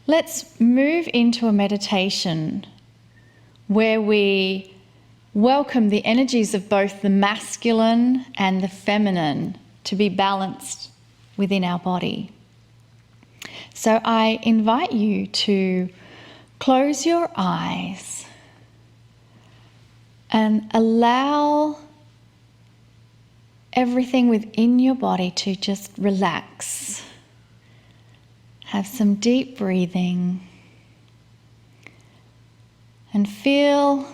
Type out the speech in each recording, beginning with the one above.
let's move into a meditation where we welcome the energies of both the masculine and the feminine to be balanced within our body. So I invite you to close your eyes and allow everything within your body to just relax. Have some deep breathing and feel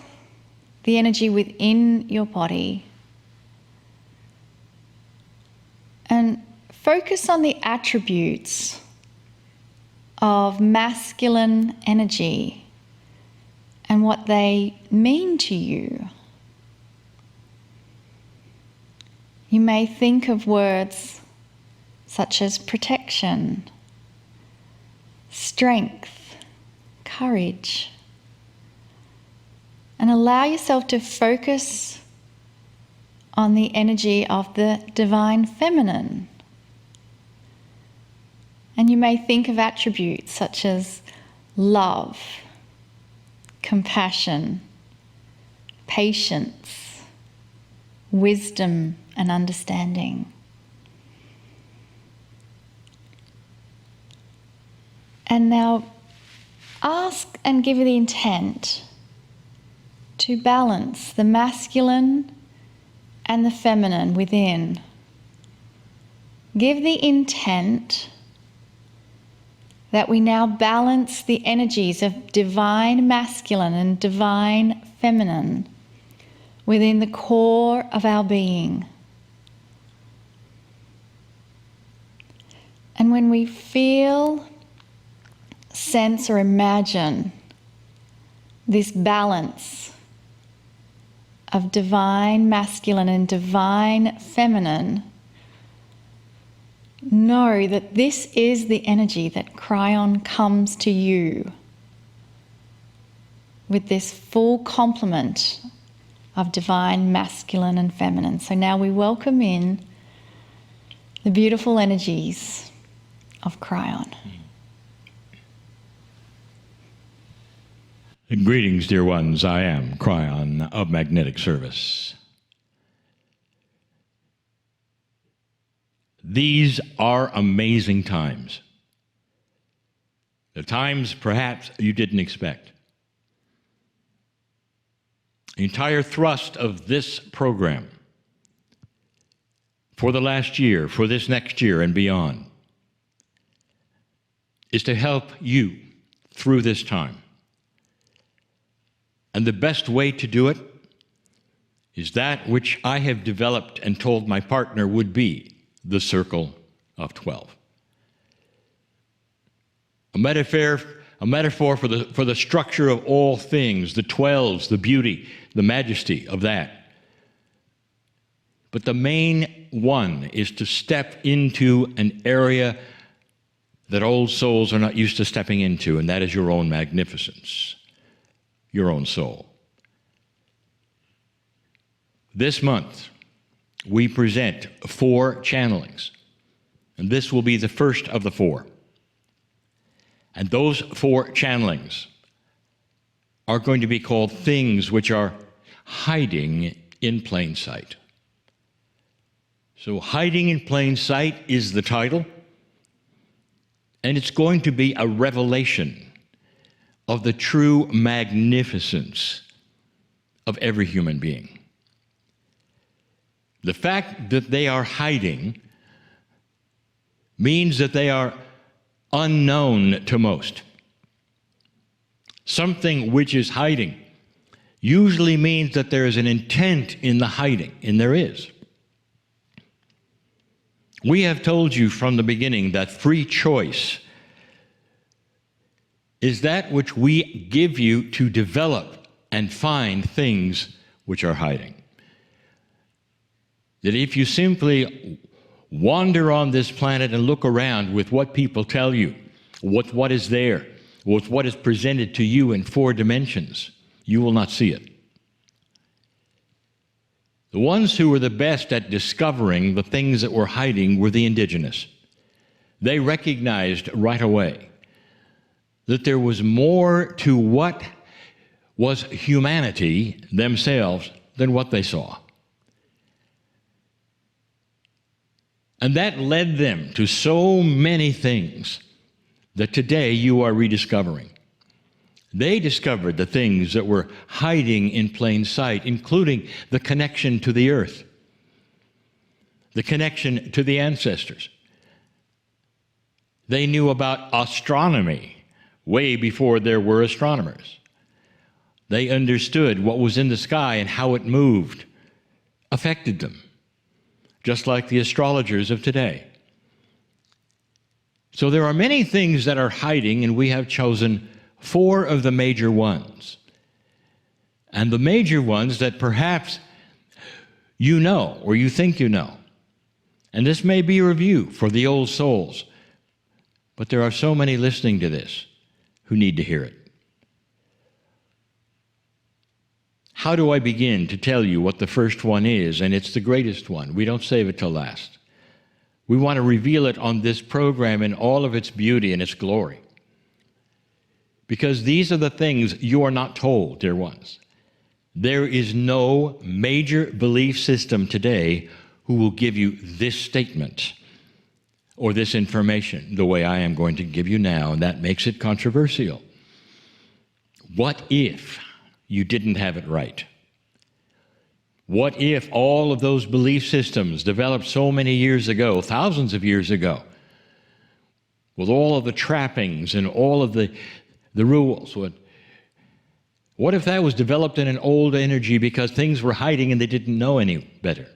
the energy within your body. And focus on the attributes of masculine energy and what they mean to you. You may think of words such as protection, strength, courage, and allow yourself to focus on the energy of the divine feminine. And you may think of attributes such as love, compassion, patience, wisdom, and understanding. And now ask and give the intent to balance the masculine and the feminine within. Give the intent that we now balance the energies of divine masculine and divine feminine within the core of our being. And when we feel, sense, or imagine this balance of divine masculine and divine feminine, know that this is the energy that Kryon comes to you with this full complement of divine masculine and feminine. So now we welcome in the beautiful energies of Kryon. Greetings, dear ones. I am Kryon of Magnetic Service. These are amazing times. The times perhaps you didn't expect. The entire thrust of this program for the last year, for this next year and beyond, is to help you through this time. And the best way to do it is that which I have developed and told my partner would be the Circle of 12. A metaphor for the structure of all things, the 12s, the beauty, the majesty of that. But the main one is to step into an area that old souls are not used to stepping into, and that is your own magnificence, your own soul. This month, we present 4 channelings, and this will be the first of the 4. And those 4 channelings are going to be called things which are hiding in plain sight. So hiding in plain sight is the title, and it's going to be a revelation of the true magnificence of every human being. The fact that they are hiding means that they are unknown to most. Something which is hiding usually means that there is an intent in the hiding, and there is. We have told you from the beginning that free choice is that which we give you to develop and find things which are hiding. That if you simply wander on this planet and look around with what people tell you, with what is there, with what is presented to you in 4 dimensions, you will not see it. The ones who were the best at discovering the things that were hiding were the indigenous. They recognized right away that there was more to what was humanity themselves than what they saw. And that led them to so many things that today you are rediscovering. They discovered the things that were hiding in plain sight, including the connection to the earth, the connection to the ancestors. They knew about astronomy way before there were astronomers. They understood what was in the sky and how it moved, affected them, just like the astrologers of today. So there are many things that are hiding, and we have chosen 4 of the major ones. And the major ones that perhaps you know or you think you know. And this may be a review for the old souls, but there are so many listening to this who need to hear it. How do I begin to tell you what the first one is? And it's the greatest one. We don't save it till last. We want to reveal it on this program in all of its beauty and its glory. Because these are the things you are not told, dear ones. There is no major belief system today who will give you this statement or this information the way I am going to give you now, and that makes it controversial. What if you didn't have it right? What if all of those belief systems developed so many years ago, thousands of years ago, with all of the trappings and all of the rules? What if that was developed in an old energy because things were hiding and they didn't know any better?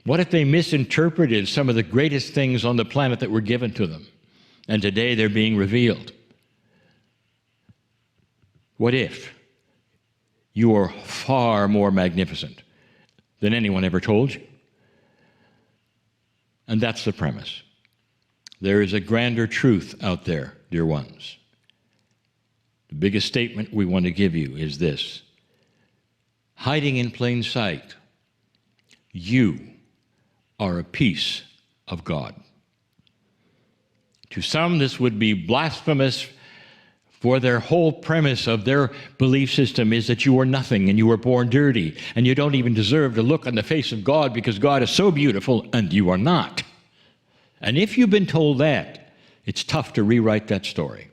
What if they misinterpreted some of the greatest things on the planet that were given to them, and today they're being revealed? What if you are far more magnificent than anyone ever told you? And that's the premise. There is a grander truth out there, dear ones. The biggest statement we want to give you is this: hiding in plain sight, you are a piece of God. To some, this would be blasphemous, for their whole premise of their belief system is that you are nothing and you were born dirty and you don't even deserve to look on the face of God because God is so beautiful and you are not. And if you've been told that, it's tough to rewrite that story.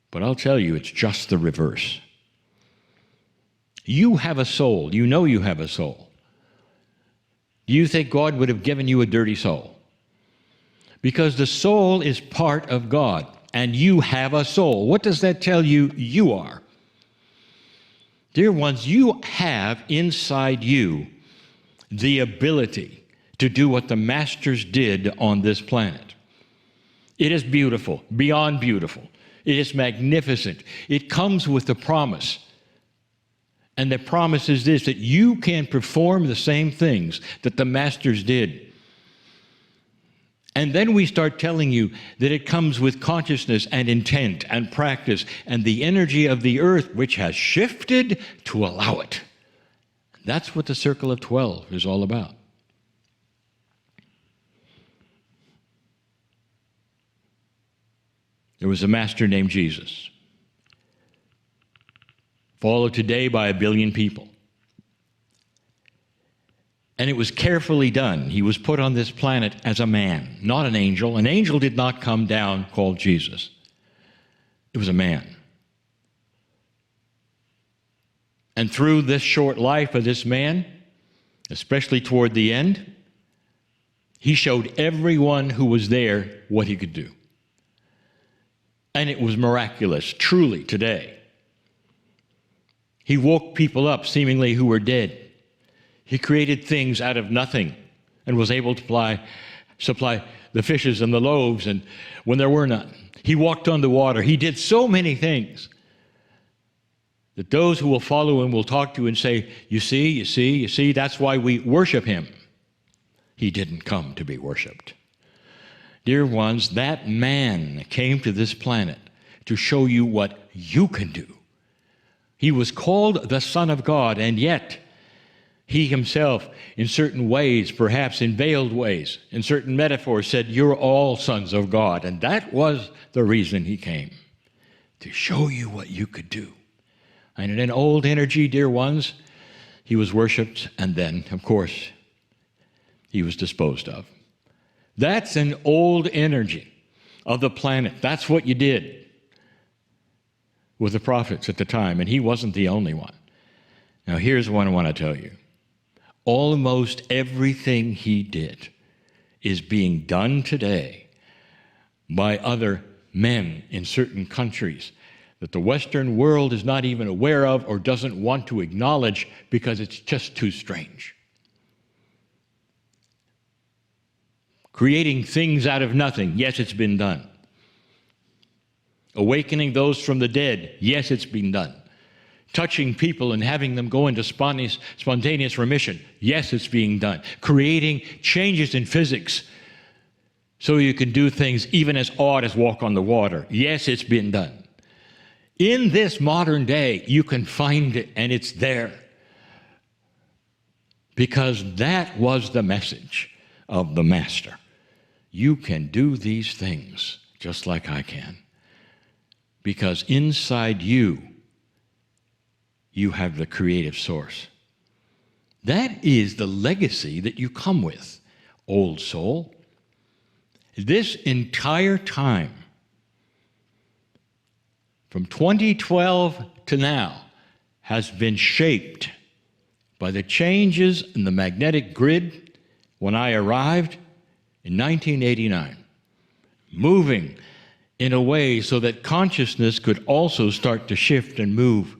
But I'll tell you, it's just the reverse. You have a soul. You know you have a soul. Do you think God would have given you a dirty soul? Because the soul is part of God. And you have a soul. What does that tell you you are? Dear ones, you have inside you the ability to do what the masters did on this planet. It is beautiful, beyond beautiful. It is magnificent. It comes with a promise. And the promise is this, that you can perform the same things that the masters did. And then we start telling you that it comes with consciousness and intent and practice and the energy of the earth, which has shifted to allow it. That's what the Circle of 12 is all about. There was a master named Jesus, followed today by 1 billion people. And it was carefully done. He was put on this planet as a man, not an angel. An angel did not come down called Jesus. It was a man. And through this short life of this man, especially toward the end, he showed everyone who was there what he could do. And it was miraculous, truly, today. He woke people up, seemingly, who were dead. He created things out of nothing and was able to supply the fishes and the loaves and when there were none. He walked on the water. He did so many things that those who will follow him will talk to and say, you see, that's why we worship him. He didn't come to be worshiped. Dear ones, that man came to this planet to show you what you can do. He was called the Son of God, and yet He himself, in certain ways, perhaps in veiled ways, in certain metaphors, said, "You're all sons of God." And that was the reason he came, to show you what you could do. And in an old energy, dear ones, he was worshipped, and then, of course, he was disposed of. That's an old energy of the planet. That's what you did with the prophets at the time, and he wasn't the only one. Now, here's what I want to tell you. Almost everything he did is being done today by other men in certain countries that the Western world is not even aware of or doesn't want to acknowledge because it's just too strange. Creating things out of nothing, yes, it's been done. Awakening those from the dead, yes, it's been done. Touching people and having them go into spontaneous remission, yes, it's being done. Creating changes in physics so you can do things even as odd as walk on the water, yes, it's been done. In this modern day, you can find it, and it's there. Because that was the message of the Master. You can do these things just like I can. Because inside you, you have the creative source. That is the legacy that you come with, old soul. This entire time, from 2012 to now, has been shaped by the changes in the magnetic grid when I arrived in 1989, moving in a way so that consciousness could also start to shift and move.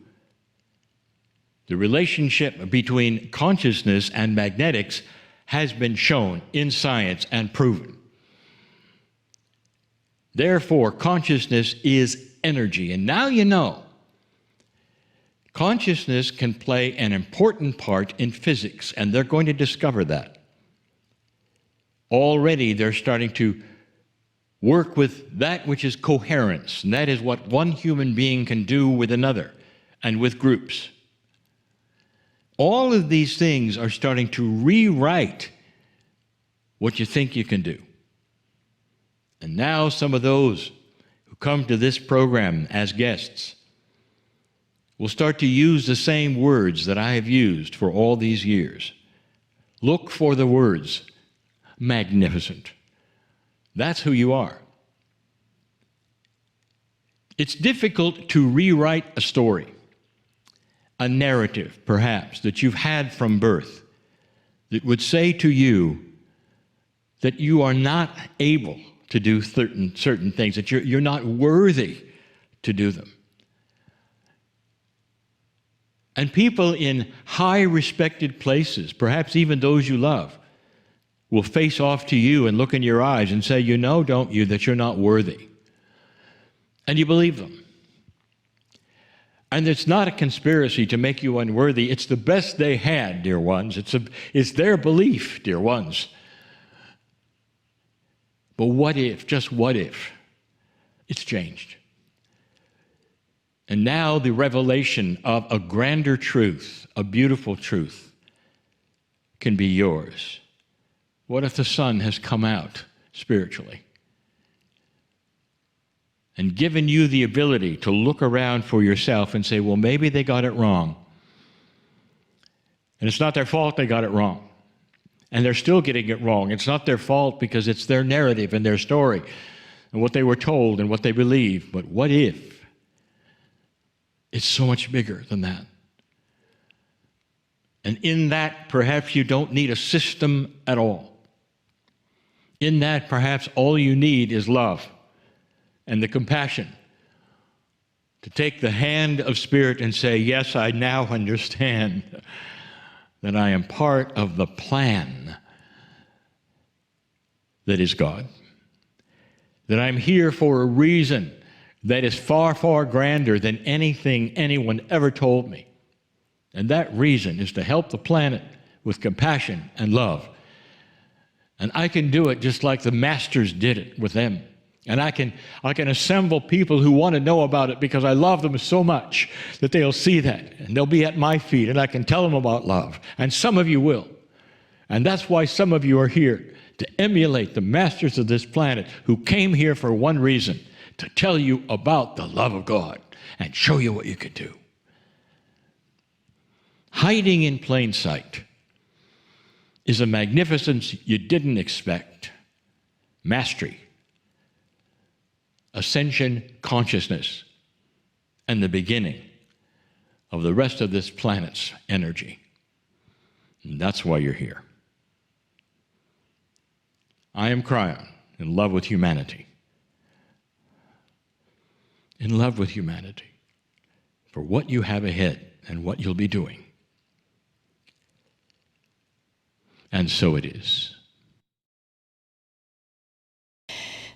The relationship between consciousness and magnetics has been shown in science and proven. Therefore, consciousness is energy. And now you know, consciousness can play an important part in physics, and they're going to discover that. Already they're starting to work with that which is coherence, and that is what one human being can do with another and with groups. All of these things are starting to rewrite what you think you can do. And now some of those who come to this program as guests will start to use the same words that I have used for all these years. Look for the words magnificent. That's who you are. It's difficult to rewrite a story, a narrative, perhaps, that you've had from birth that would say to you that you are not able to do certain things, that you're not worthy to do them. And people in high respected places, perhaps even those you love, will face off to you and look in your eyes and say, "You know, don't you, that you're not worthy?" And you believe them. And it's not a conspiracy to make you unworthy. It's the best they had, dear ones. It's their belief, dear ones. But what if, just what if, it's changed? And now the revelation of a grander truth, a beautiful truth, can be yours. What if the sun has come out spiritually and given you the ability to look around for yourself and say, well, maybe they got it wrong. And it's not their fault they got it wrong. And they're still getting it wrong. It's not their fault because it's their narrative and their story and what they were told and what they believe. But what if it's so much bigger than that? And in that, perhaps you don't need a system at all. In that, perhaps all you need is love and the compassion to take the hand of Spirit and say, yes, I now understand that I am part of the plan that is God, that I'm here for a reason that is far, far grander than anything anyone ever told me. And that reason is to help the planet with compassion and love. And I can do it just like the masters did it with them. And I can assemble people who want to know about it because I love them so much that they'll see that and they'll be at my feet and I can tell them about love. And some of you will. And that's why some of you are here, to emulate the masters of this planet who came here for one reason, to tell you about the love of God and show you what you could do. Hiding in plain sight is a magnificence you didn't expect. Mastery, ascension consciousness, and the beginning of the rest of this planet's energy. And that's why you're here. I am Kryon, in love with humanity. In love with humanity for what you have ahead and what you'll be doing. And so it is.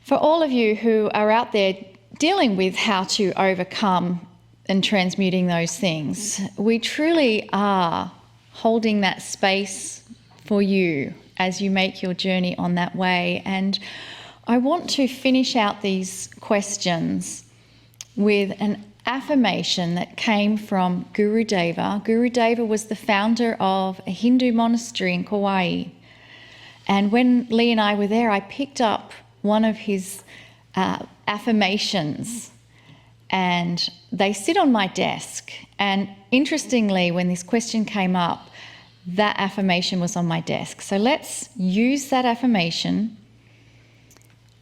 For all of you who are out there dealing with how to overcome and transmuting those things, we truly are holding that space for you as you make your journey on that way. And I want to finish out these questions with an affirmation that came from Guru Deva. Guru Deva was the founder of a Hindu monastery in Kauai. And when Lee and I were there, I picked up one of his affirmations, and they sit on my desk. And interestingly, when this question came up, that affirmation was on my desk. So let's use that affirmation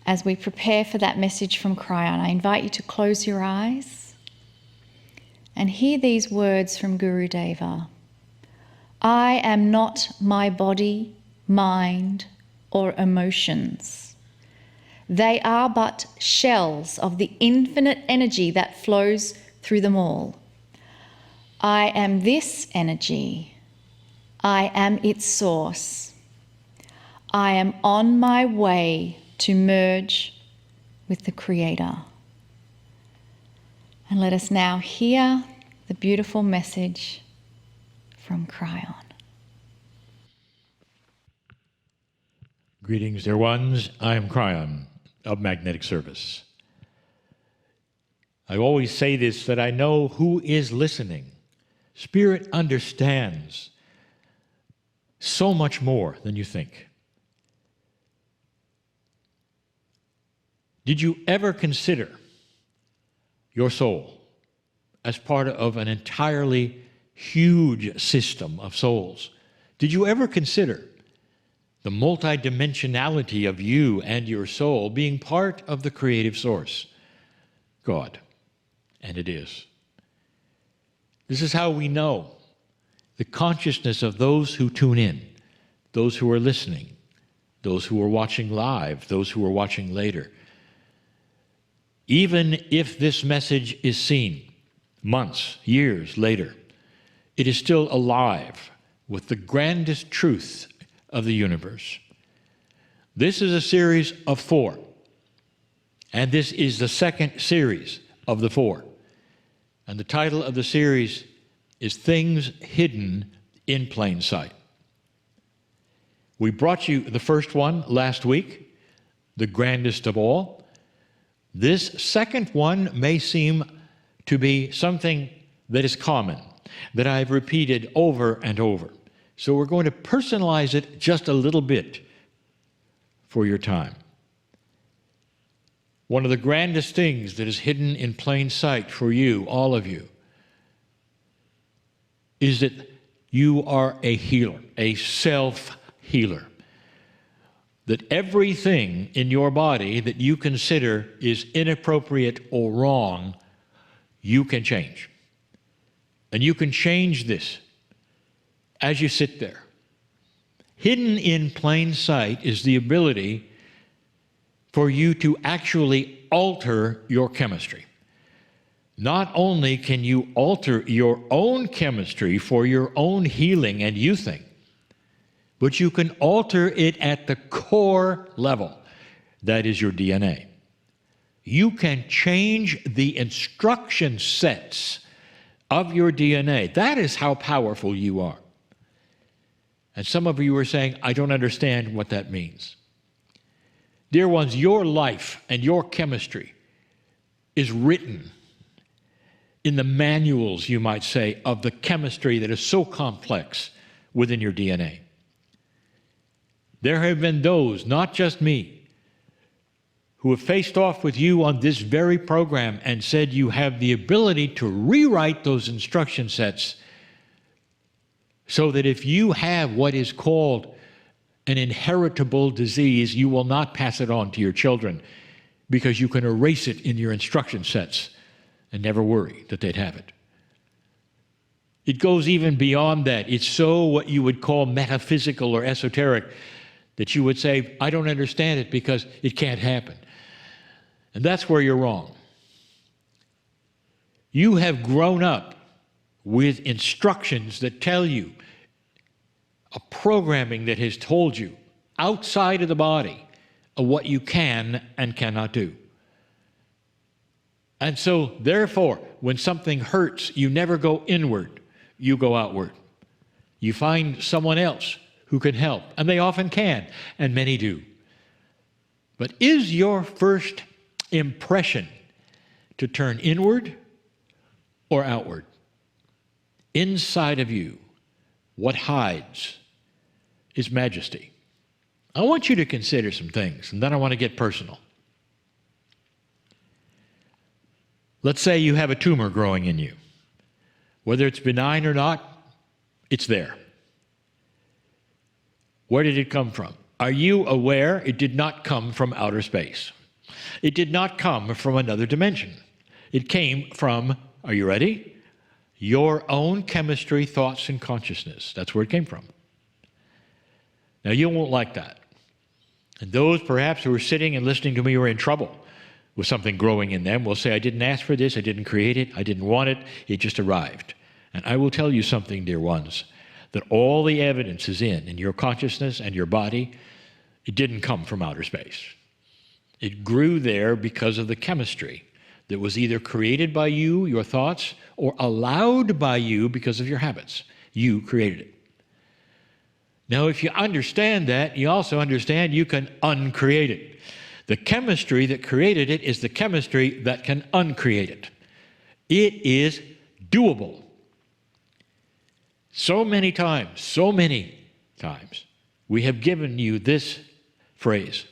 as we prepare for that message from Kryon. I invite you to close your eyes and hear these words from Guru Deva. I am not my body, mind, or emotions. They are but shells of the infinite energy that flows through them all. I am this energy. I am its source. I am on my way to merge with the Creator. And let us now hear the beautiful message from Kryon. Greetings, dear ones. I am Kryon of Magnetic Service. I always say this, that I know who is listening. Spirit understands so much more than you think. Did you ever consider your soul as part of an entirely huge system of souls? Did you ever consider the multidimensionality of you and your soul being part of the creative source, God? And it is. This is how we know the consciousness of those who tune in, those who are listening, those who are watching live, those who are watching later. Even if this message is seen months, years later, it is still alive with the grandest truth of the universe. This is a series of 4, and this is the second series of the 4. And the title of the series is Things Hidden in Plain Sight. We brought you the first one last week, the grandest of all. This second one may seem to be something that is common, that I've repeated over and over. So we're going to personalize it just a little bit for your time. One of the grandest things that is hidden in plain sight for you, all of you, is that you are a healer, a self-healer. That everything in your body that you consider is inappropriate or wrong, you can change. And you can change this as you sit there. Hidden in plain sight is the ability for you to actually alter your chemistry. Not only can you alter your own chemistry for your own healing and youthing, but you can alter it at the core level. That is your DNA. You can change the instruction sets of your DNA. That is how powerful you are. And some of you are saying, I don't understand what that means. Dear ones, your life and your chemistry is written in the manuals, you might say, of the chemistry that is so complex within your DNA. There have been those, not just me, who have faced off with you on this very program and said you have the ability to rewrite those instruction sets so that if you have what is called an inheritable disease, you will not pass it on to your children because you can erase it in your instruction sets and never worry that they'd have it. It goes even beyond that. It's so what you would call metaphysical or esoteric that you would say, I don't understand it because it can't happen. And that's where you're wrong. You have grown up with instructions that tell you, a programming that has told you outside of the body of what you can and cannot do. And so, therefore, when something hurts, you never go inward, you go outward. You find someone else who can help, and they often can, and many do. But is your first impression to turn inward or outward? Inside of you, what hides is majesty. I want you to consider some things, and then I want to get personal. Let's say you have a tumor growing in you. Whether it's benign or not, it's there. Where did it come from? Are you aware it did not come from outer space? It did not come from another dimension. It came from, are you ready? Your own chemistry, thoughts, and consciousness. That's where it came from. Now, you won't like that. And those perhaps who are sitting and listening to me who are in trouble with something growing in them will say, I didn't ask for this, I didn't create it, I didn't want it, it just arrived. And I will tell you something, dear ones, that all the evidence is in your consciousness and your body. It didn't come from outer space. It grew there because of the chemistry that was either created by you, your thoughts, or allowed by you because of your habits. You created it. Now, if you understand that, you also understand you can uncreate it. The chemistry that created it is the chemistry that can uncreate it. It is doable. So many times, we have given you this phrase.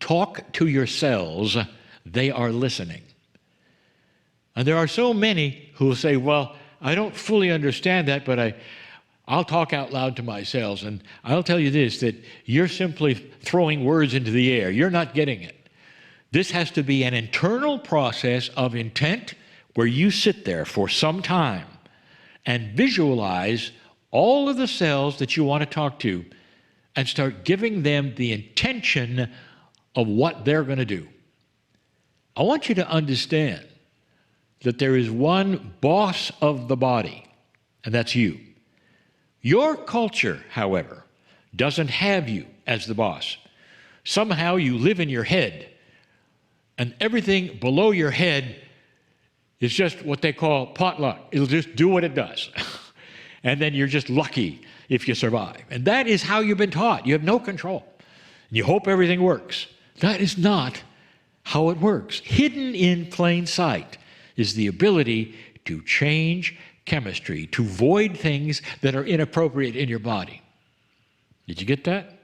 Talk to your cells, they are listening. And there are so many who will say, well, I don't fully understand that, but I'll talk out loud to my cells, and I'll tell you this, that you're simply throwing words into the air. You're not getting it. This has to be an internal process of intent where you sit there for some time and visualize all of the cells that you want to talk to and start giving them the intention of what they're going to do. I want you to understand that there is one boss of the body, and that's you. Your culture, however, doesn't have you as the boss. Somehow you live in your head, and everything below your head is just what they call potluck. It'll just do what it does. And then you're just lucky if you survive. And that is how you've been taught. You have no control. And you hope everything works. That is not how it works. Hidden in plain sight is the ability to change chemistry, to void things that are inappropriate in your body. Did you get that?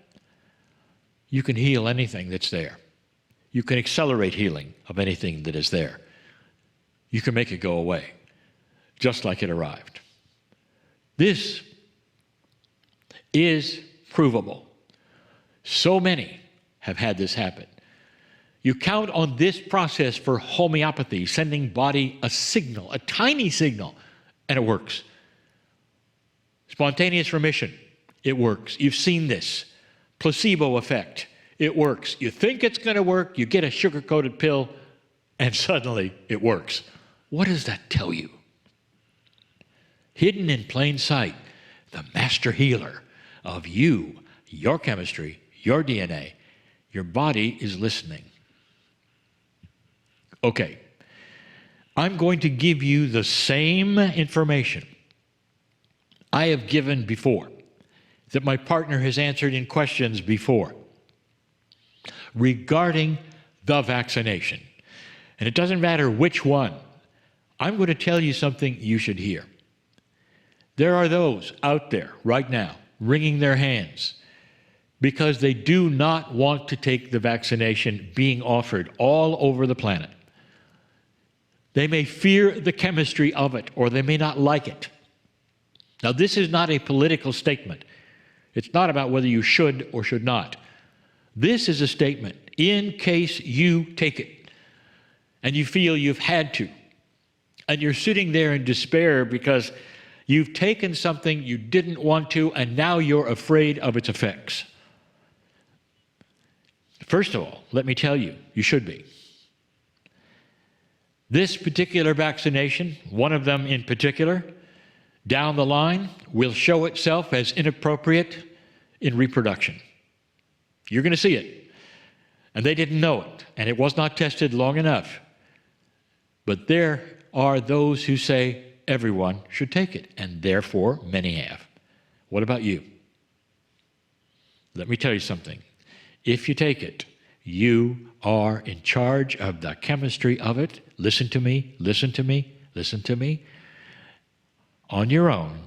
You can heal anything that's there. You can accelerate healing of anything that is there. You can make it go away, just like it arrived. This is provable. So many have had this happen. You count on this process for homeopathy, sending body a signal, a tiny signal, and it works. Spontaneous remission, it works. You've seen this. Placebo effect, it works. You think it's going to work, you get a sugar-coated pill, and suddenly it works. What does that tell you? Hidden in plain sight, the master healer of you, your chemistry, your DNA, your body is listening. Okay, I'm going to give you the same information I have given before, that my partner has answered in questions before. regarding the vaccination. And it doesn't matter which one. I'm going to tell you something you should hear. There are those out there right now wringing their hands because they do not want to take the vaccination being offered all over the planet. They may fear the chemistry of it, or they may not like it. Now, this is not a political statement. It's not about whether you should or should not. This is a statement in case you take it and you feel you've had to, and you're sitting there in despair because you've taken something you didn't want to, and now you're afraid of its effects. First of all, let me tell you, you should be. This particular vaccination, one of them in particular, down the line will show itself as inappropriate in reproduction. You're going to see it. And they didn't know it, and it was not tested long enough. But there are those who say everyone should take it, and therefore many have. What about you? Let me tell you something. If you take it, you are in charge of the chemistry of it. Listen to me, listen to me, listen to me. On your own,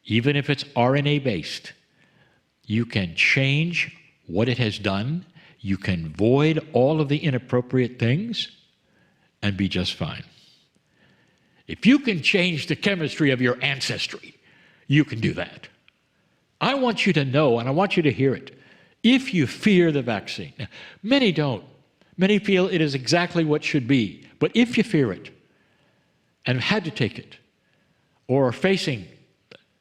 even if it's RNA-based, you can change what it has done. You can void all of the inappropriate things and be just fine. If you can change the chemistry of your ancestry, you can do that. I want you to know, and I want you to hear it. If you fear the vaccine, now, many don't. Many feel it is exactly what should be. But if you fear it and had to take it, or are facing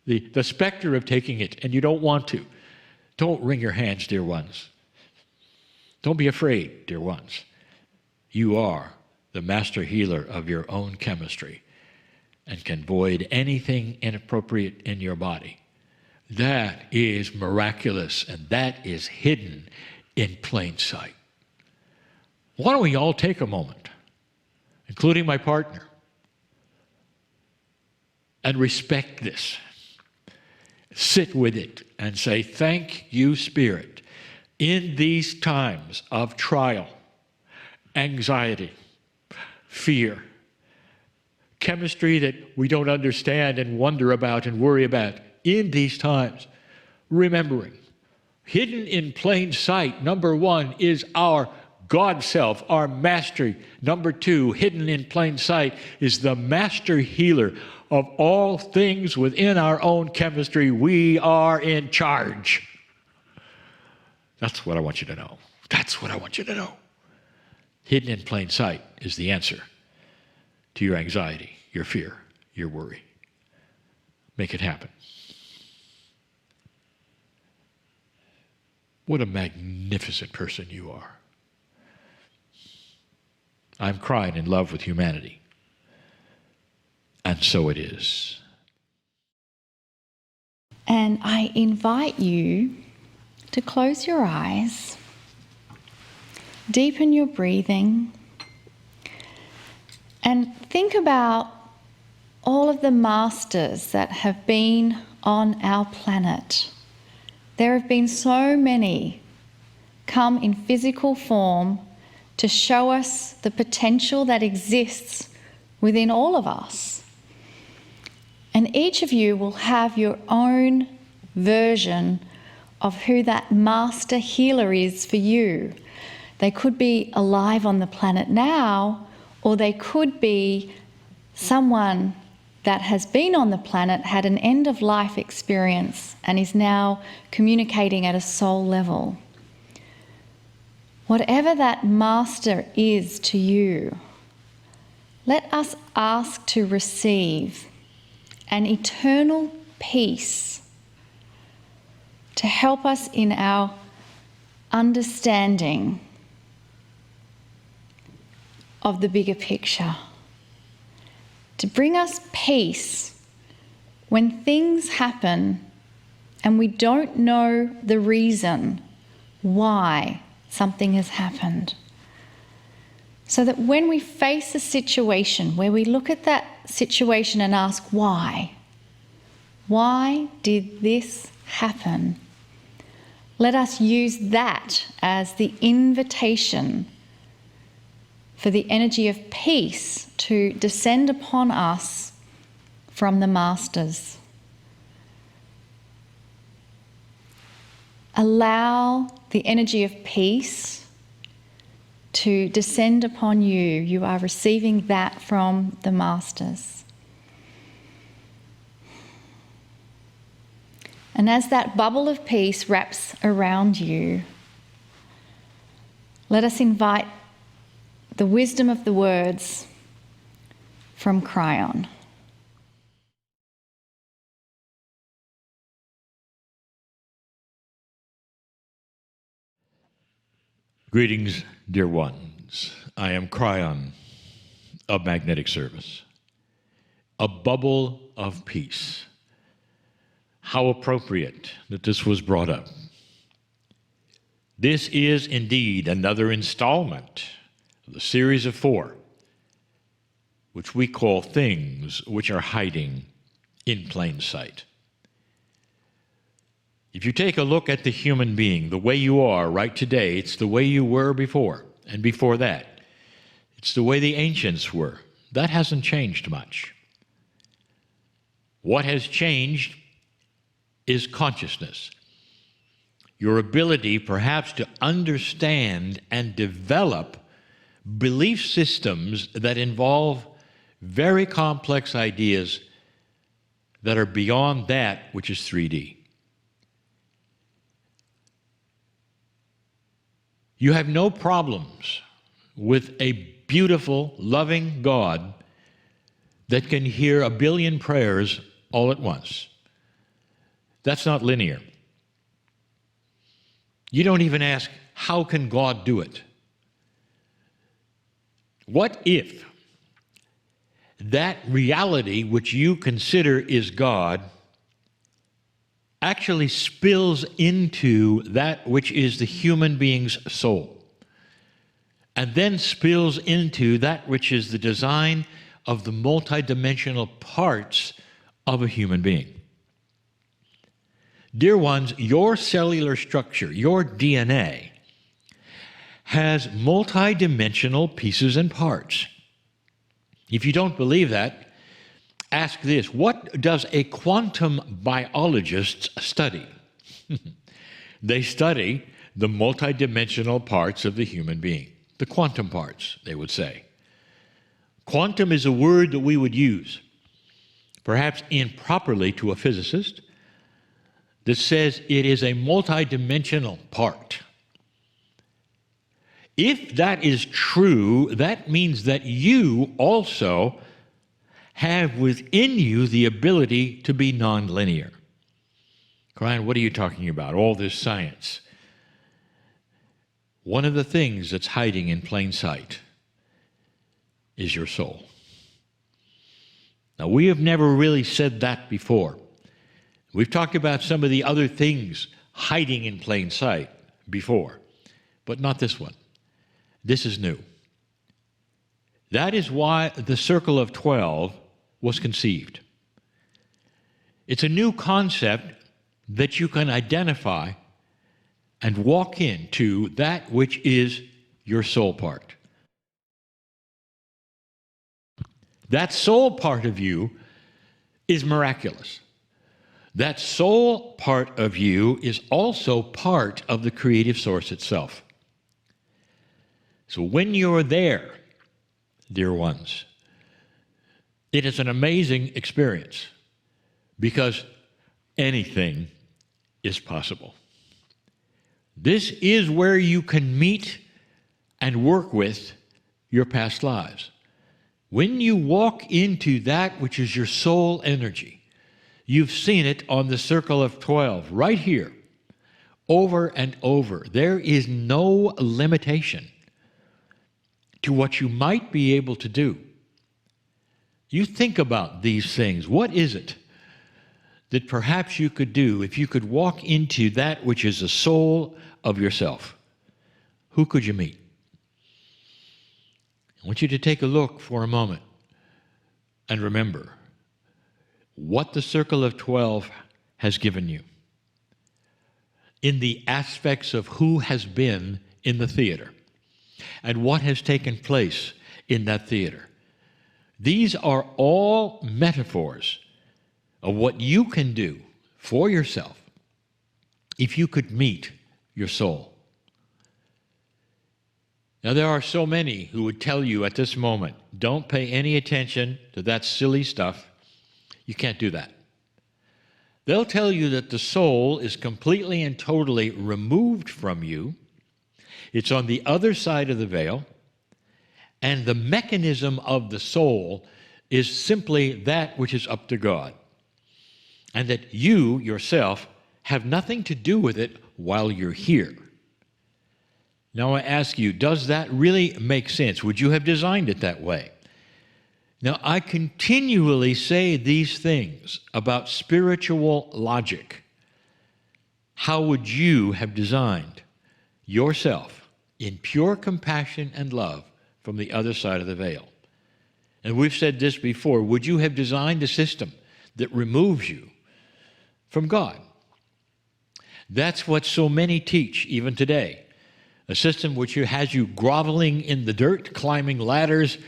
the specter of taking it and you don't want to, don't wring your hands, dear ones. Don't be afraid, dear ones. You are the master healer of your own chemistry and can void anything inappropriate in your body. That is miraculous, and that is hidden in plain sight. Why don't we all take a moment, including my partner, and respect this. Sit with it and say, thank you, Spirit, in these times of trial, anxiety, fear, chemistry that we don't understand and wonder about and worry about. In these times, remembering, hidden in plain sight, number one, is our God self, our mastery. Number two, hidden in plain sight, is the master healer of all things within our own chemistry. We are in charge. That's what I want you to know. That's what I want you to know. Hidden in plain sight is the answer to your anxiety, your fear, your worry. Make it happen. What a magnificent person you are. I'm crying in love with humanity. And so it is. And I invite you to close your eyes, deepen your breathing, and think about all of the masters that have been on our planet. There have been so many come in physical form to show us the potential that exists within all of us. And each of you will have your own version of who that master healer is for you. They could be alive on the planet now, or they could be someone that has been on the planet, had an end-of-life experience, and is now communicating at a soul level. Whatever that master is to you, let us ask to receive an eternal peace to help us in our understanding of the bigger picture. To bring us peace when things happen and we don't know the reason why something has happened. So that when we face a situation where we look at that situation and ask, why did this happen? let us use that as the invitation for the energy of peace to descend upon us from the Masters. Allow the energy of peace to descend upon you. You are receiving that from the Masters. And as that bubble of peace wraps around you, let us invite the wisdom of the words from Kryon. Greetings, dear ones. I am Kryon of Magnetic Service. A bubble of peace. How appropriate that this was brought up. This is indeed another installment of the series of 4, which we call things which are hiding in plain sight. If you take a look at the human being, the way you are right today, it's the way you were before, and before that. It's the way the ancients were. That hasn't changed much. What has changed is consciousness. Your ability perhaps to understand and develop belief systems that involve very complex ideas that are beyond that which is 3D. You have no problems with a beautiful, loving God that can hear 1 billion prayers all at once. That's not linear. You don't even ask, how can God do it? What if that reality which you consider is God actually spills into that which is the human being's soul, and then spills into that which is the design of the multidimensional parts of a human being? Dear ones, your cellular structure, your DNA, has multidimensional pieces and parts. If you don't believe that, ask this: what does a quantum biologist study? They study the multidimensional parts of the human being, the quantum parts, they would say. Quantum is a word that we would use, perhaps improperly to a physicist, that says it is a multidimensional part. If that is true, that means that you also have within you the ability to be nonlinear. Kryon, what are you talking about? All this science. One of the things that's hiding in plain sight is your soul. Now, we have never really said that before. We've talked about some of the other things hiding in plain sight before, but not this one. This is new. That is why the Circle of 12 was conceived. It's a new concept that you can identify and walk into that which is your soul part. That soul part of you is miraculous. That soul part of you is also part of the creative source itself. So when you're there, dear ones, it is an amazing experience, because anything is possible. This is where you can meet and work with your past lives. When you walk into that which is your soul energy, you've seen it on the Circle of 12, right here, over and over. There is no limitation to what you might be able to do. You think about these things. What is it that perhaps you could do if you could walk into that which is the soul of yourself? Who could you meet? I want you to take a look for a moment and remember what the Circle of 12 has given you. in the aspects of who has been in the theater and what has taken place in that theater. These are all metaphors of what you can do for yourself if you could meet your soul. Now, there are so many who would tell you at this moment, don't pay any attention to that silly stuff. You can't do that. They'll tell you that the soul is completely and totally removed from you. It's on the other side of the veil, and the mechanism of the soul is simply that which is up to God, and that you yourself have nothing to do with it while you're here. Now I ask you, does that really make sense? Would you have designed it that way? Now, I continually say these things about spiritual logic. How would you have designed yourself in pure compassion and love from the other side of the veil? And we've said this before, would you have designed a system that removes you from God? That's what so many teach even today. A system which has you groveling in the dirt, climbing ladders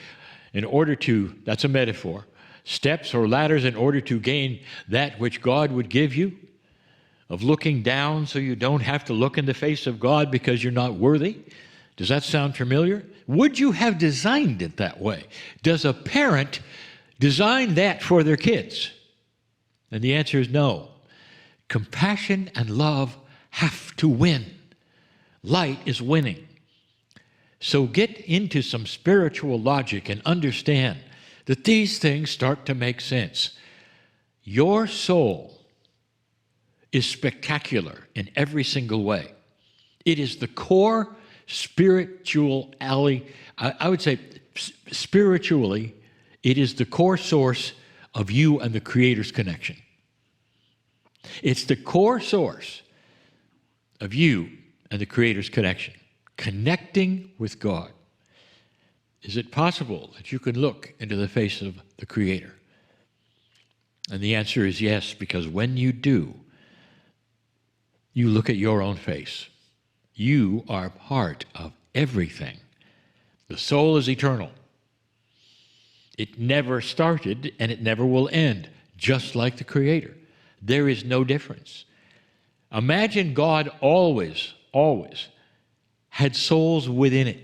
in order to, that's a metaphor, steps or ladders in order to gain that which God would give you, of looking down so you don't have to look in the face of God because you're not worthy. Does that sound familiar? Would you have designed it that way? Does a parent design that for their kids? And the answer is no. Compassion and love have to win. Light is winning. So get into some spiritual logic and understand that these things start to make sense. Your soul is spectacular in every single way. It is the core spirituality, I would say spiritually, it is the core source of you and the Creator's connection. It's the core source of you and the Creator's connection. Connecting with God. Is it possible that you can look into the face of the Creator? And the answer is yes, because when you do, you look at your own face. You are part of everything. The soul is eternal. It never started and it never will end, just like the Creator. There is no difference. Imagine God always had souls within it,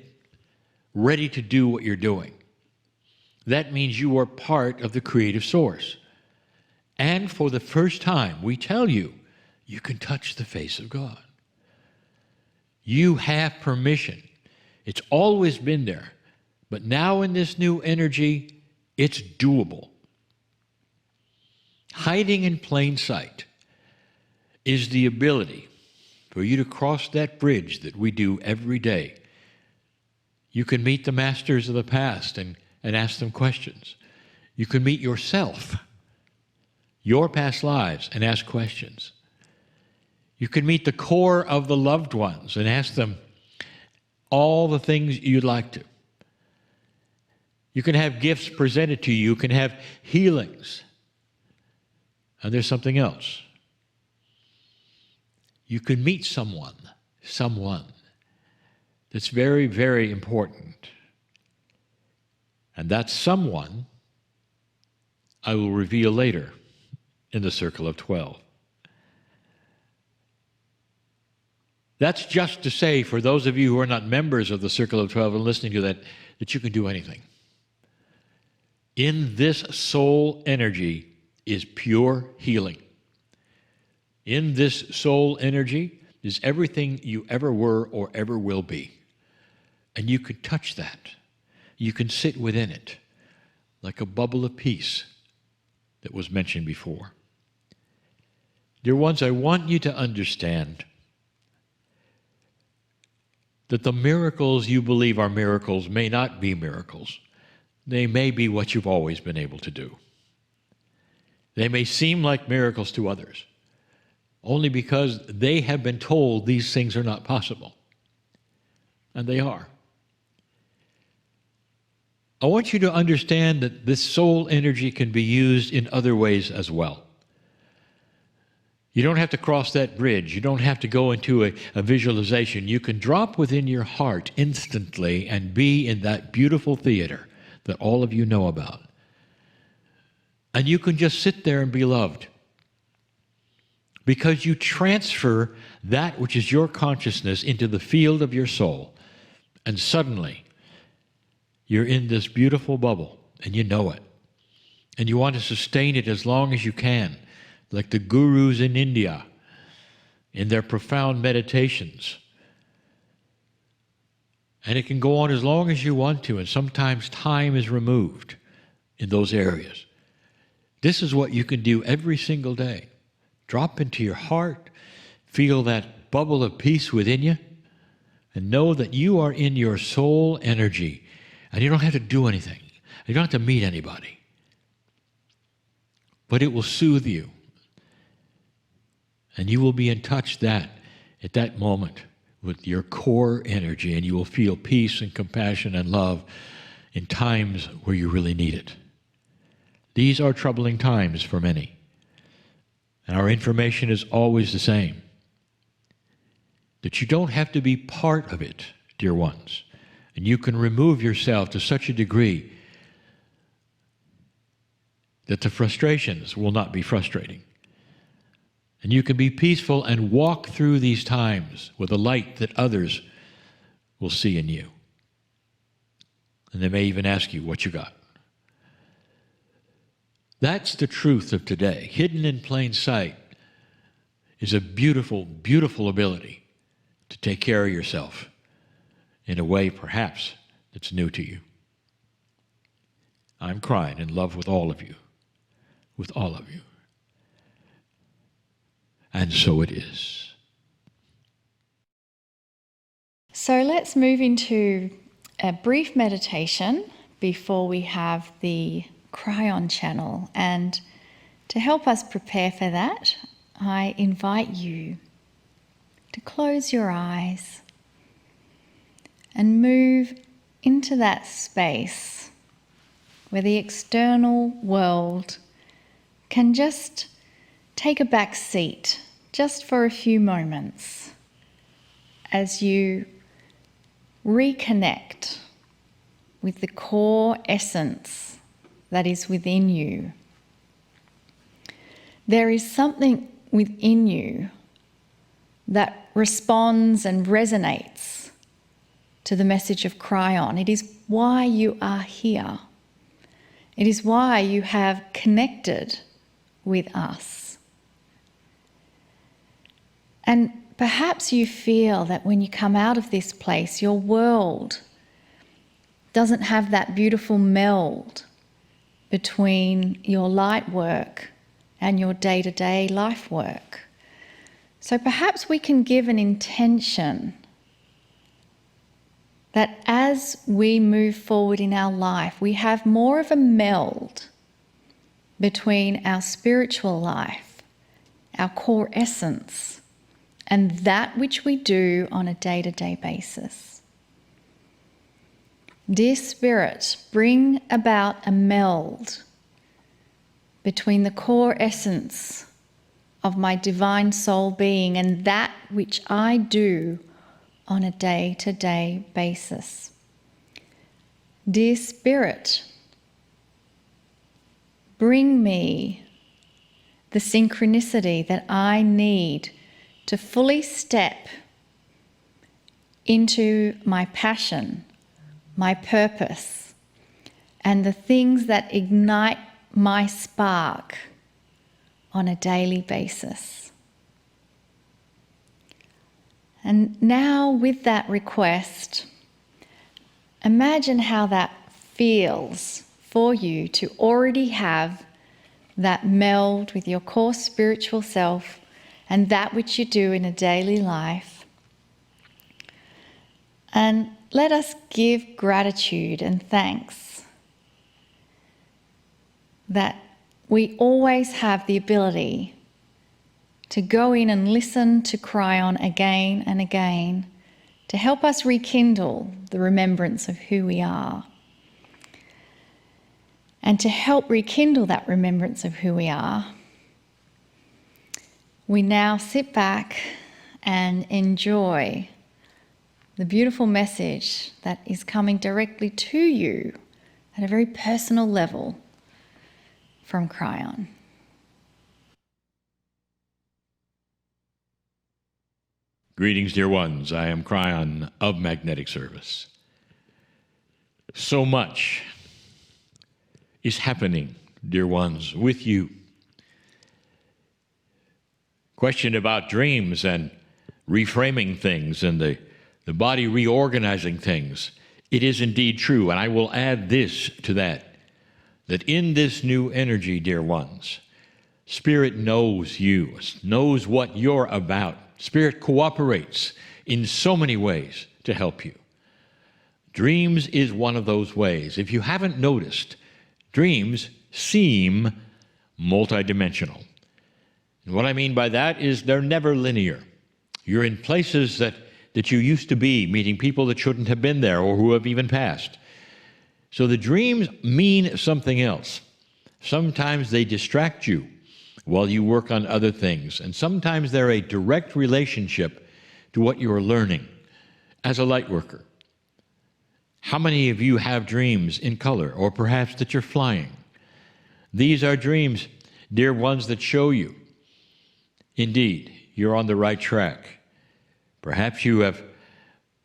ready to do what you're doing. That means you are part of the creative source. And for the first time, we tell you, you can touch the face of God. You have permission. It's always been there. But now in this new energy, it's doable. Hiding in plain sight is the ability for you to cross that bridge that we do every day. You can meet the masters of the past and ask them questions. You can meet yourself, your past lives, and ask questions. You can meet the core of the loved ones and ask them all the things you'd like to. You can have gifts presented to you. You can have healings. And there's something else. You can meet someone that's very, very important. And that someone I will reveal later in the Circle of 12. That's just to say, for those of you who are not members of the Circle of 12 and listening to that, that you can do anything. In this soul energy is pure healing. In this soul energy is everything you ever were or ever will be. And you can touch that. You can sit within it like a bubble of peace that was mentioned before. Dear ones, I want you to understand that the miracles you believe are miracles may not be miracles. They may be what you've always been able to do. They may seem like miracles to others, only because they have been told these things are not possible. And they are. I want you to understand that this soul energy can be used in other ways as well. You don't have to cross that bridge. You don't have to go into a visualization. You can drop within your heart instantly and be in that beautiful theater that all of you know about. And you can just sit there and be loved. Because you transfer that which is your consciousness into the field of your soul. And suddenly, you're in this beautiful bubble, and you know it. And you want to sustain it as long as you can, like the gurus in India, in their profound meditations. And it can go on as long as you want to, and sometimes time is removed in those areas. This is what you can do every single day. Drop into your heart, feel that bubble of peace within you, and know that you are in your soul energy, and you don't have to do anything. You don't have to meet anybody. But it will soothe you. And you will be in touch at that moment with your core energy, and you will feel peace and compassion and love in times where you really need it. These are troubling times for many. And our information is always the same. That you don't have to be part of it, dear ones. And you can remove yourself to such a degree that the frustrations will not be frustrating. And you can be peaceful and walk through these times with a light that others will see in you. And they may even ask you what you got. That's the truth of today. Hidden in plain sight is a beautiful, beautiful ability to take care of yourself in a way perhaps that's new to you. I'm Kryon in love with all of you. With all of you. And so it is. So let's move into a brief meditation before we have the Kryon channel. And to help us prepare for that, I invite you to close your eyes and move into that space where the external world can just take a back seat just for a few moments as you reconnect with the core essence that is within you. There is something within you that responds and resonates to the message of Kryon. It is why you are here. It is why you have connected with us. And perhaps you feel that when you come out of this place, your world doesn't have that beautiful meld between your light work and your day-to-day life work. So perhaps we can give an intention that as we move forward in our life, we have more of a meld between our spiritual life, our core essence, and that which we do on a day-to-day basis. Dear Spirit, bring about a meld between the core essence of my divine soul being and that which I do on a day-to-day basis. Dear Spirit, bring me the synchronicity that I need to fully step into my passion, my purpose, and the things that ignite my spark on a daily basis. And now with that request, imagine how that feels for you to already have that meld with your core spiritual self and that which you do in a daily life. And let us give gratitude and thanks that we always have the ability to go in and listen to Kryon again and again to help us rekindle the remembrance of who we are. And to help rekindle that remembrance of who we are, we now sit back and enjoy the beautiful message that is coming directly to you at a very personal level from Kryon. Greetings, dear ones. I am Kryon of Magnetic Service. So much is happening, dear ones, with you. Question about dreams and reframing things and the body reorganizing things. It is indeed true, and I will add this to that in this new energy, dear ones, Spirit knows you, knows what you're about. Spirit cooperates in so many ways to help you. Dreams is one of those ways. If you haven't noticed, dreams seem multidimensional. And what I mean by that is they're never linear. You're in places that you used to be, meeting people that shouldn't have been there or who have even passed. So the dreams mean something else. Sometimes they distract you while you work on other things, and sometimes they're a direct relationship to what you're learning as a light worker. How many of you have dreams in color, or perhaps that you're flying? These are dreams, dear ones, that show you, indeed, you're on the right track. Perhaps you have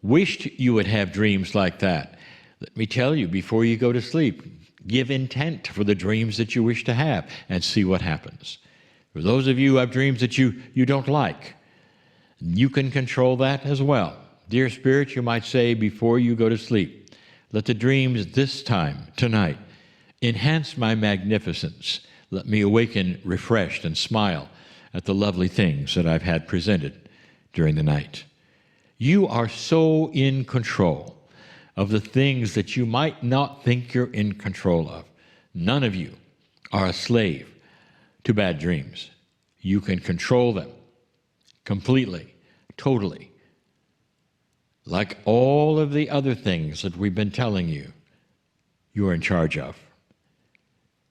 wished you would have dreams like that. Let me tell you, before you go to sleep, give intent for the dreams that you wish to have and see what happens. For those of you who have dreams that you don't like, you can control that as well. Dear Spirit, you might say before you go to sleep, let the dreams this time, tonight, enhance my magnificence. Let me awaken refreshed and smile at the lovely things that I've had presented during the night. You are so in control of the things that you might not think you're in control of. None of you are a slave to bad dreams. You can control them completely, totally. Like all of the other things that we've been telling you, you're in charge of.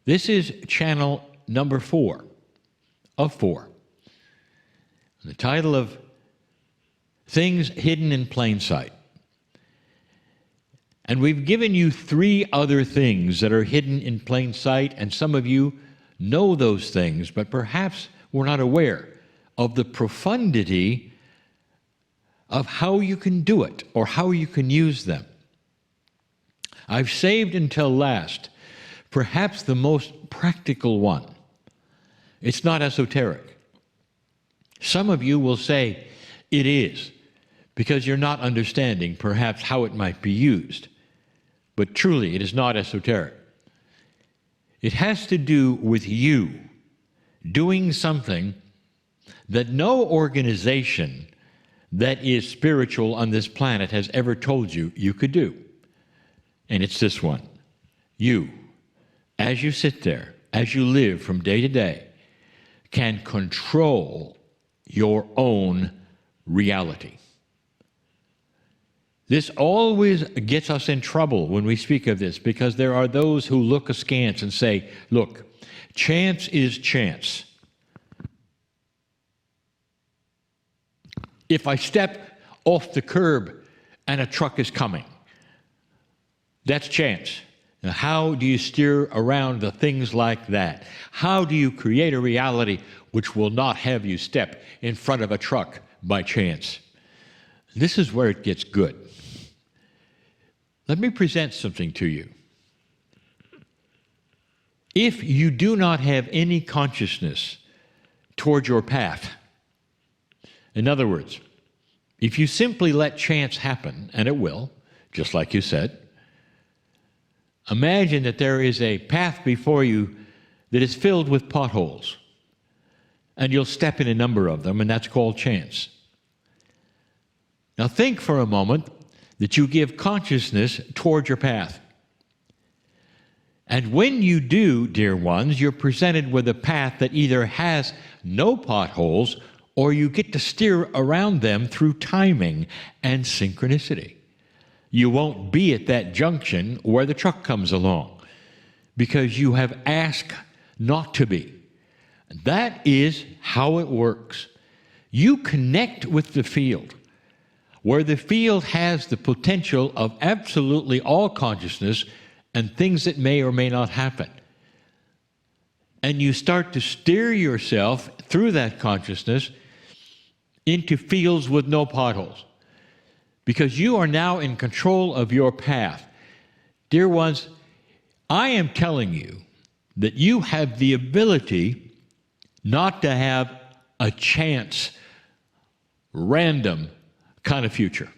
This is channel number 4 of 4. The title of Things Hidden in Plain Sight. And we've given you 3 other things that are hidden in plain sight, and some of you know those things, but perhaps we're not aware of the profundity of how you can do it or how you can use them. I've saved until last perhaps the most practical one. It's not esoteric. Some of you will say it is, because you're not understanding perhaps how it might be used. But truly, it is not esoteric. It has to do with you doing something that no organization that is spiritual on this planet has ever told you you could do. And it's this one. You, as you sit there, as you live from day to day, can control your own reality. This always gets us in trouble when we speak of this, because there are those who look askance and say, look, chance is chance. If I step off the curb and a truck is coming, that's chance. Now, how do you steer around the things like that? How do you create a reality which will not have you step in front of a truck by chance? This is where it gets good. Let me present something to you. If you do not have any consciousness toward your path, in other words, if you simply let chance happen, and it will, just like you said, imagine that there is a path before you that is filled with potholes, and you'll step in a number of them, and that's called chance. Now think for a moment that you give consciousness toward your path. And when you do, dear ones, you're presented with a path that either has no potholes or you get to steer around them through timing and synchronicity. You won't be at that junction where the truck comes along because you have asked not to be. That is how it works. You connect with the field, where the field has the potential of absolutely all consciousness and things that may or may not happen. And you start to steer yourself through that consciousness into fields with no potholes, because you are now in control of your path. Dear ones, I am telling you that you have the ability not to have a chance, random kind of future.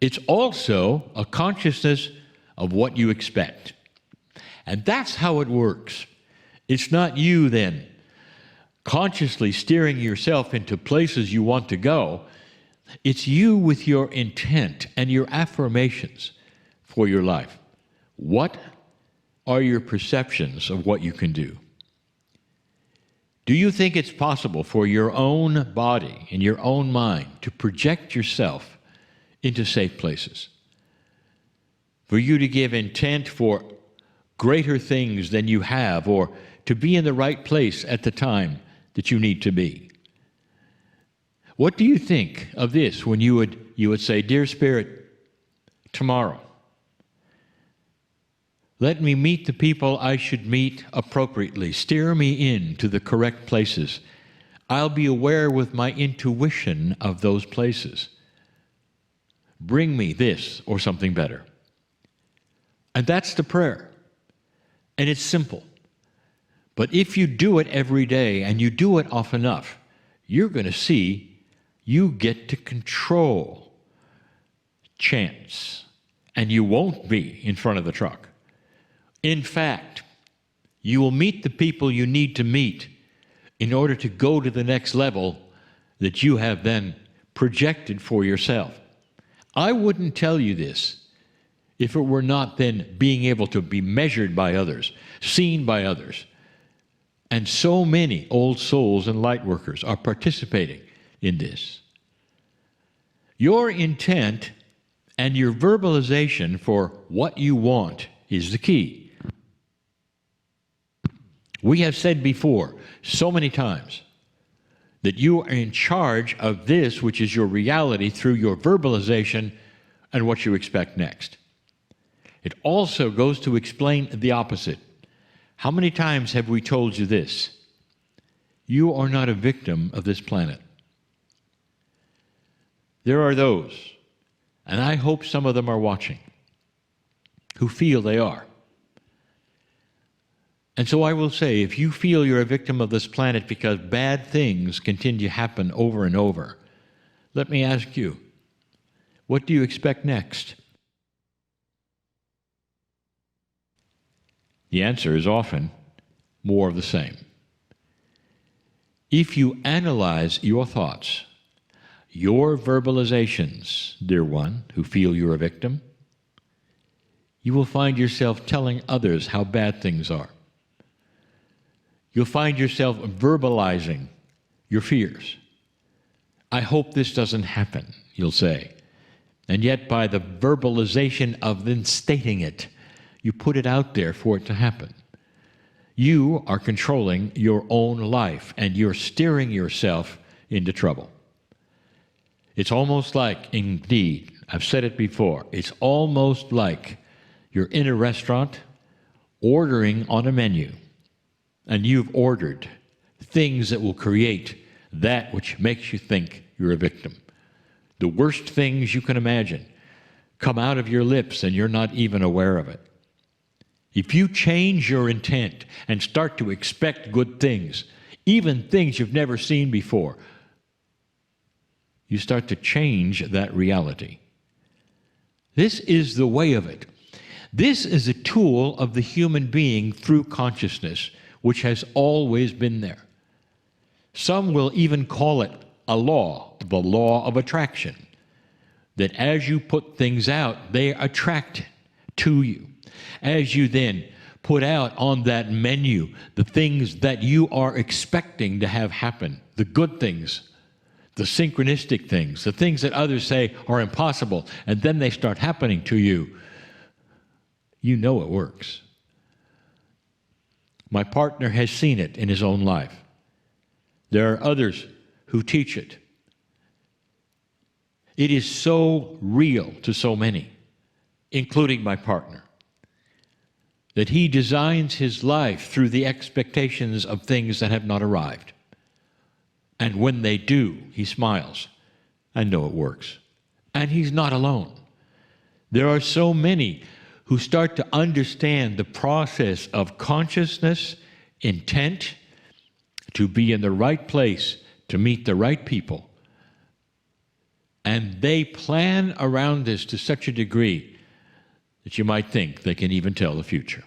It's also a consciousness of what you expect. And that's how it works. It's not you then consciously steering yourself into places you want to go. It's you with your intent and your affirmations for your life. What are your perceptions of what you can do? Do you think it's possible for your own body and your own mind to project yourself into safe places? For you to give intent for greater things than you have, or to be in the right place at the time that you need to be? What do you think of this when you would say, Dear Spirit, tomorrow, let me meet the people I should meet appropriately. Steer me in to the correct places. I'll be aware with my intuition of those places. Bring me this or something better. And that's the prayer. And it's simple. But if you do it every day and you do it often enough, you're going to see you get to control chance, and you won't be in front of the truck. In fact, you will meet the people you need to meet in order to go to the next level that you have then projected for yourself. I wouldn't tell you this if it were not then being able to be measured by others, seen by others. And so many old souls and light workers are participating in this. Your intent and your verbalization for what you want is the key. We have said before so many times that you are in charge of this, which is your reality, through your verbalization and what you expect next. It also goes to explain the opposite. How many times have we told you this? You are not a victim of this planet. There are those, and I hope some of them are watching, who feel they are. And so I will say, if you feel you're a victim of this planet because bad things continue to happen over and over, let me ask you, what do you expect next? The answer is often more of the same. If you analyze your thoughts, your verbalizations, dear one, who feel you're a victim, you will find yourself telling others how bad things are. You'll find yourself verbalizing your fears. I hope this doesn't happen, you'll say. And yet by the verbalization of then stating it, you put it out there for it to happen. You are controlling your own life, and you're steering yourself into trouble. It's almost like, indeed, I've said it before, it's almost like you're in a restaurant ordering on a menu, and you've ordered things that will create that which makes you think you're a victim. The worst things you can imagine come out of your lips, and you're not even aware of it. If you change your intent and start to expect good things, even things you've never seen before, you start to change that reality. This is the way of it. This is a tool of the human being through consciousness, which has always been there. Some will even call it a law, the law of attraction, that as you put things out, they attract to you. As you then put out on that menu the things that you are expecting to have happen, the good things, the synchronistic things, the things that others say are impossible, and then they start happening to you, you know it works. My partner has seen it in his own life. There are others who teach it. It is so real to so many, including my partner, that he designs his life through the expectations of things that have not arrived. And when they do, he smiles. I know it works. And he's not alone. There are so many who start to understand the process of consciousness, intent, to be in the right place, to meet the right people. And they plan around this to such a degree that you might think they can even tell the future.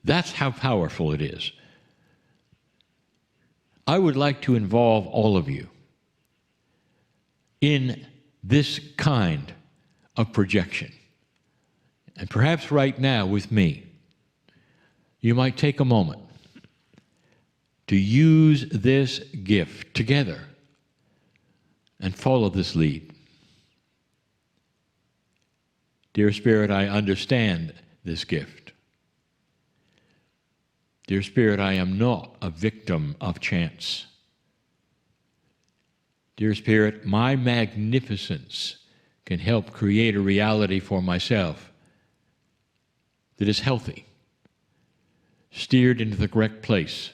That's how powerful it is. I would like to involve all of you in this kind of projection. And perhaps right now with me, you might take a moment to use this gift together and follow this lead. Dear Spirit, I understand this gift. Dear Spirit, I am not a victim of chance. Dear Spirit, my magnificence can help create a reality for myself that is healthy, steered into the correct place,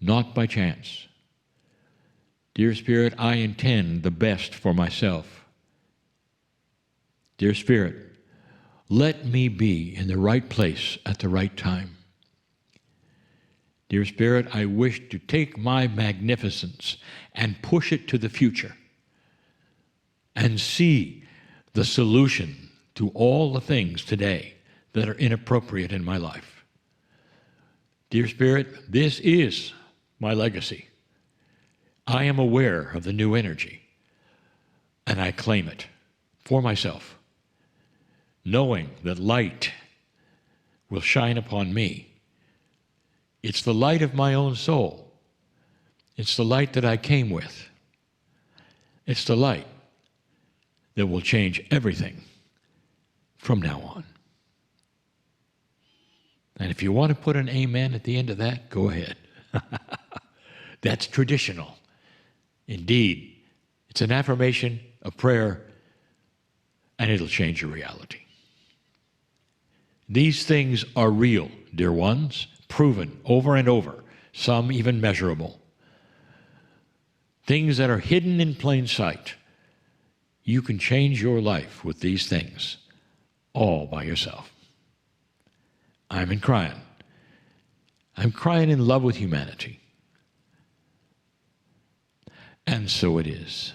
not by chance. Dear Spirit, I intend the best for myself. Dear Spirit, let me be in the right place at the right time. Dear Spirit, I wish to take my magnificence and push it to the future and see the solution to all the things today that are inappropriate in my life. Dear Spirit, this is my legacy. I am aware of the new energy, and I claim it for myself, knowing that light will shine upon me. It's the light of my own soul. It's the light that I came with. It's the light that will change everything from now on. And if you want to put an amen at the end of that, go ahead. That's traditional. Indeed, it's an affirmation, a prayer, and it'll change your reality. These things are real, dear ones, proven over and over, some even measurable. Things that are hidden in plain sight. You can change your life with these things all by yourself. I'm in Kryon. I'm Kryon in love with humanity. And so it is.